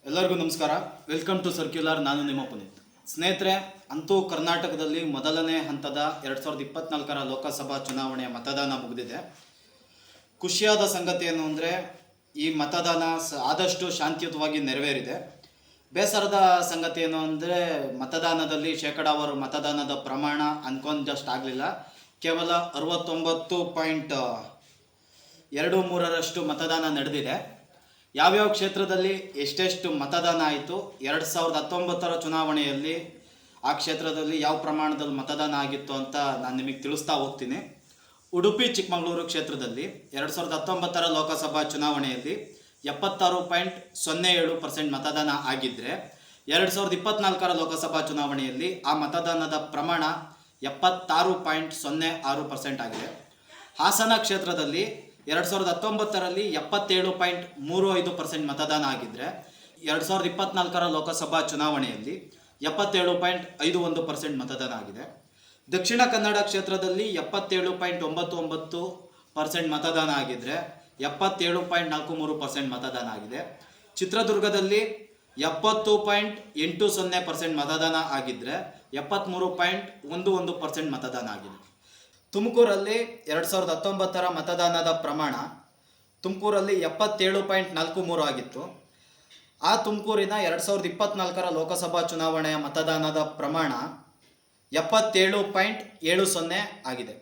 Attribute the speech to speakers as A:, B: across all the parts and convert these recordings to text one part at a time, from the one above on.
A: ಎಲ್ಲರಿಗೂ ನಮಸ್ಕಾರ. Welcome to circular. ನಾನು ನಿಮ್ಮ ಪುನೀತ್. ಸ್ನೇಹಿತರೆ, ಅಂತೂ ಕರ್ನಾಟಕದಲ್ಲಿ ಮೊದಲನೇ ಹಂತದ 2024ರ ಲೋಕಸಭಾ ಚುನಾವಣೆಯ ಮತದಾನ ಮುಗಿದಿದೆ. ಖುಷಿಯಾದ ಸಂಗತಿ ಏನು ಅಂದರೆ, ಈ ಮತದಾನ ಆದಷ್ಟು ಶಾಂತಿಯುತವಾಗಿ ನೆರವೇರಿದೆ. ಬೇಸರದ ಸಂಗತಿ ಏನು ಅಂದರೆ, ಮತದಾನದಲ್ಲಿ ಶೇಕಡಾವಾರು ಮತದಾನದ ಪ್ರಮಾಣ ಅಂದ್ಕೊಂಡಷ್ಟು ಆಗಲಿಲ್ಲ. ಕೇವಲ 69.23% ಮತದಾನ ನಡೆದಿದೆ. ಯಾವ್ಯಾವ ಕ್ಷೇತ್ರದಲ್ಲಿ ಎಷ್ಟೆಷ್ಟು ಮತದಾನ ಆಯಿತು, 2019ರ ಚುನಾವಣೆಯಲ್ಲಿ ಆ ಕ್ಷೇತ್ರದಲ್ಲಿ ಯಾವ ಪ್ರಮಾಣದಲ್ಲಿ ಮತದಾನ ಆಗಿತ್ತು ಅಂತ ನಾನು ನಿಮಗೆ ತಿಳಿಸ್ತಾ ಹೋಗ್ತೀನಿ. ಉಡುಪಿ ಚಿಕ್ಕಮಗಳೂರು ಕ್ಷೇತ್ರದಲ್ಲಿ 2019ರ ಲೋಕಸಭಾ ಚುನಾವಣೆಯಲ್ಲಿ 76.07% ಮತದಾನ ಆಗಿದ್ದರೆ, 2024ರ ಲೋಕಸಭಾ ಚುನಾವಣೆಯಲ್ಲಿ ಆ ಮತದಾನದ ಪ್ರಮಾಣ 76.06% ಆಗಿದೆ. ಹಾಸನ ಕ್ಷೇತ್ರದಲ್ಲಿ 2019ರಲ್ಲಿ 77.35% ಮತದಾನ ಆಗಿದ್ದರೆ, 2024ರ ಲೋಕಸಭಾ ಚುನಾವಣೆಯಲ್ಲಿ 77.51% ಮತದಾನ ಆಗಿದೆ. ದಕ್ಷಿಣ ಕನ್ನಡ ಕ್ಷೇತ್ರದಲ್ಲಿ 77.99% ಮತದಾನ ಆಗಿದ್ದರೆ, 77.43% ಮತದಾನ ಆಗಿದೆ. ಚಿತ್ರದುರ್ಗದಲ್ಲಿ 70.80% ಮತದಾನ ಆಗಿದ್ದರೆ, 73.11% ಮತದಾನ ಆಗಿದೆ. ತುಮಕೂರಲ್ಲಿ 2019ರ ಮತದಾನದ ಪ್ರಮಾಣ ತುಮಕೂರಲ್ಲಿ 77.43 ಆಗಿತ್ತು. ಆ ತುಮಕೂರಿನ 2024ರ ಲೋಕಸಭಾ ಚುನಾವಣೆಯ ಮತದಾನದ ಪ್ರಮಾಣ 77.70 ಆಗಿದೆ.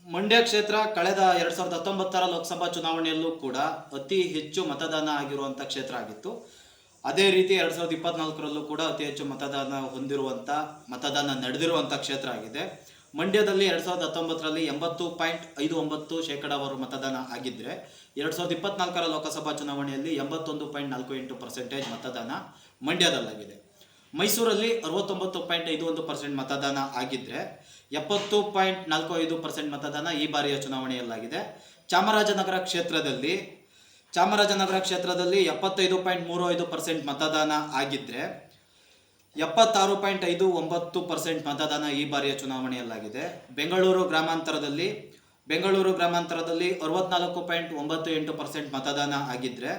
A: ಮಂಡ್ಯ ಕ್ಷೇತ್ರ ಕಳೆದ 2019ರ ಲೋಕಸಭಾ ಚುನಾವಣೆಯಲ್ಲೂ ಕೂಡ ಅತಿ ಹೆಚ್ಚು ಮತದಾನ ಆಗಿರುವಂಥ ಕ್ಷೇತ್ರ ಆಗಿತ್ತು. ಅದೇ ರೀತಿ 2024ರಲ್ಲೂ ಕೂಡ ಅತಿ ಹೆಚ್ಚು ಮತದಾನ ಮತದಾನ ನಡೆದಿರುವಂಥ ಕ್ಷೇತ್ರ ಆಗಿದೆ. ಮಂಡ್ಯದಲ್ಲಿ 2019ರಲ್ಲಿ 80.59% ಮತದಾನ ಆಗಿದ್ದರೆ, 2024ರ ಲೋಕಸಭಾ ಚುನಾವಣೆಯಲ್ಲಿ 81.48% ಮತದಾನ ಮಂಡ್ಯದಲ್ಲಾಗಿದೆ. ಮೈಸೂರಲ್ಲಿ 69.51% ಮತದಾನ ಆಗಿದ್ದರೆ, 70.45% ಮತದಾನ ಈ ಬಾರಿಯ ಚುನಾವಣೆಯಲ್ಲಾಗಿದೆ. ಚಾಮರಾಜನಗರ ಕ್ಷೇತ್ರದಲ್ಲಿ 75.35% ಮತದಾನ ಆಗಿದ್ದರೆ, 76.59% ಮತದಾನ ಈ ಬಾರಿಯ ಚುನಾವಣೆಯಲ್ಲಾಗಿದೆ. ಬೆಂಗಳೂರು ಗ್ರಾಮಾಂತರದಲ್ಲಿ 64.98% ಮತದಾನ ಆಗಿದ್ದರೆ,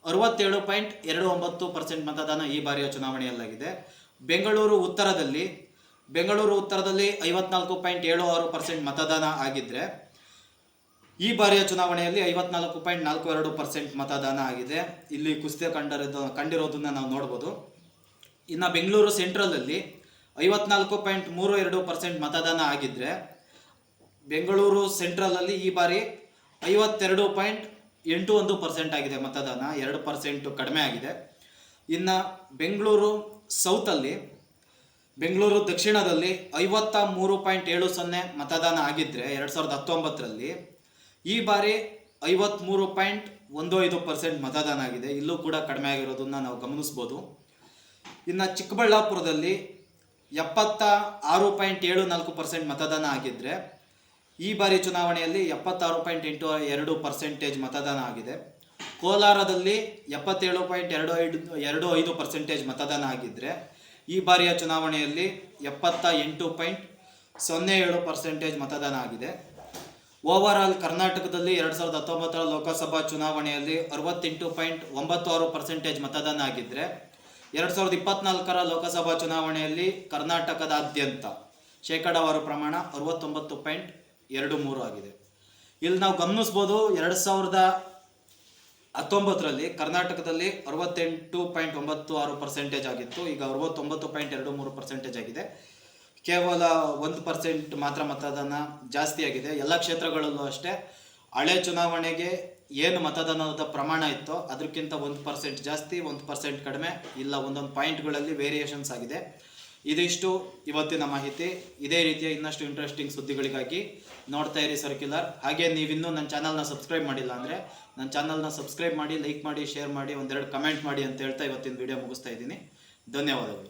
A: 67.29% ಮತದಾನ ಈ ಬಾರಿಯ ಚುನಾವಣೆಯಲ್ಲಾಗಿದೆ. ಬೆಂಗಳೂರು ಉತ್ತರದಲ್ಲಿ 54.76% ಮತದಾನ ಆಗಿದ್ದರೆ, ಈ ಬಾರಿಯ ಚುನಾವಣೆಯಲ್ಲಿ 54.42% ಮತದಾನ ಆಗಿದೆ. ಇಲ್ಲಿ ಕುಸಿತ ಕಂಡಿರೋದನ್ನು ನಾವು ನೋಡ್ಬೋದು. ಇನ್ನು ಬೆಂಗಳೂರು ಸೆಂಟ್ರಲಲ್ಲಿ 54.32% ಮತದಾನ ಆಗಿದ್ದರೆ, ಬೆಂಗಳೂರು ಸೆಂಟ್ರಲಲ್ಲಿ ಈ ಬಾರಿ 52.81% ಆಗಿದೆ ಮತದಾನ, 2% ಕಡಿಮೆ ಆಗಿದೆ. ಇನ್ನು ಬೆಂಗಳೂರು ಸೌತಲ್ಲಿ, ಬೆಂಗಳೂರು ದಕ್ಷಿಣದಲ್ಲಿ 53.70 ಮತದಾನ ಆಗಿದ್ದರೆ 2019ರಲ್ಲಿ, ಈ ಬಾರಿ 53.15% ಮತದಾನ ಆಗಿದೆ. ಇಲ್ಲೂ ಕೂಡ ಕಡಿಮೆ ಆಗಿರೋದನ್ನು ನಾವು ಗಮನಿಸ್ಬೋದು. ಇನ್ನು ಚಿಕ್ಕಬಳ್ಳಾಪುರದಲ್ಲಿ 76.74% ಮತದಾನ ಆಗಿದ್ದರೆ, ಈ ಬಾರಿ ಚುನಾವಣೆಯಲ್ಲಿ 76.82% ಮತದಾನ ಆಗಿದೆ. ಕೋಲಾರದಲ್ಲಿ 77.25% ಮತದಾನ ಆಗಿದ್ದರೆ, ಈ ಬಾರಿಯ ಚುನಾವಣೆಯಲ್ಲಿ 78.07% ಮತದಾನ ಆಗಿದೆ. ಓವರಾಲ್ ಕರ್ನಾಟಕದಲ್ಲಿ 2019ರ ಲೋಕಸಭಾ ಚುನಾವಣೆಯಲ್ಲಿ 68.96% ಮತದಾನ ಆಗಿದ್ದರೆ, 2024ರ ಲೋಕಸಭಾ ಚುನಾವಣೆಯಲ್ಲಿ ಕರ್ನಾಟಕದಾದ್ಯಂತ ಶೇಕಡಾವಾರು ಪ್ರಮಾಣ 69.23 ಆಗಿದೆ. ಇಲ್ಲಿ ನಾವು ಗಮನಿಸ್ಬೋದು, 2019ರಲ್ಲಿ ಕರ್ನಾಟಕದಲ್ಲಿ 68.96% ಆಗಿತ್ತು. ಈಗ 69.23% ಆಗಿದೆ. ಕೇವಲ 1% ಮಾತ್ರ ಮತದಾನ ಜಾಸ್ತಿ ಆಗಿದೆ. ಎಲ್ಲ ಕ್ಷೇತ್ರಗಳಲ್ಲೂ ಅಷ್ಟೇ ಹಳೆ ಚುನಾವಣೆಗೆ ಏನು ಮತದಾನದ ಪ್ರಮಾಣ ಇತ್ತೋ ಅದಕ್ಕಿಂತ 1% ಜಾಸ್ತಿ, 1% ಕಡಿಮೆ, ಇಲ್ಲ ಒಂದೊಂದು ಪಾಯಿಂಟ್ಗಳಲ್ಲಿ ವೇರಿಯೇಷನ್ಸ್ ಆಗಿದೆ. ಇದಿಷ್ಟು ಇವತ್ತಿನ ಮಾಹಿತಿ. ಇದೇ ರೀತಿಯ ಇನ್ನಷ್ಟು ಇಂಟ್ರೆಸ್ಟಿಂಗ್ ಸುದ್ದಿಗಳಿಗಾಗಿ ನೋಡ್ತಾ ಇರಿ ಸರ್ಕ್ಯುಲರ್. ಹಾಗೆ ನೀವಿನ್ನೂ ನನ್ನ ಚಾನಲ್ನ ಸಬ್ಸ್ಕ್ರೈಬ್ ಮಾಡಿಲ್ಲ ಅಂದರೆ ನನ್ನ ಚಾನಲ್ನ ಸಬ್ಸ್ಕ್ರೈಬ್ ಮಾಡಿ, ಲೈಕ್ ಮಾಡಿ, ಶೇರ್ ಮಾಡಿ, ಒಂದೆರಡು ಕಮೆಂಟ್ ಮಾಡಿ ಅಂತ ಹೇಳ್ತಾ ಇವತ್ತಿನ ವಿಡಿಯೋ ಮುಗಿಸ್ತಾ ಇದ್ದೀನಿ. ಧನ್ಯವಾದಗಳು.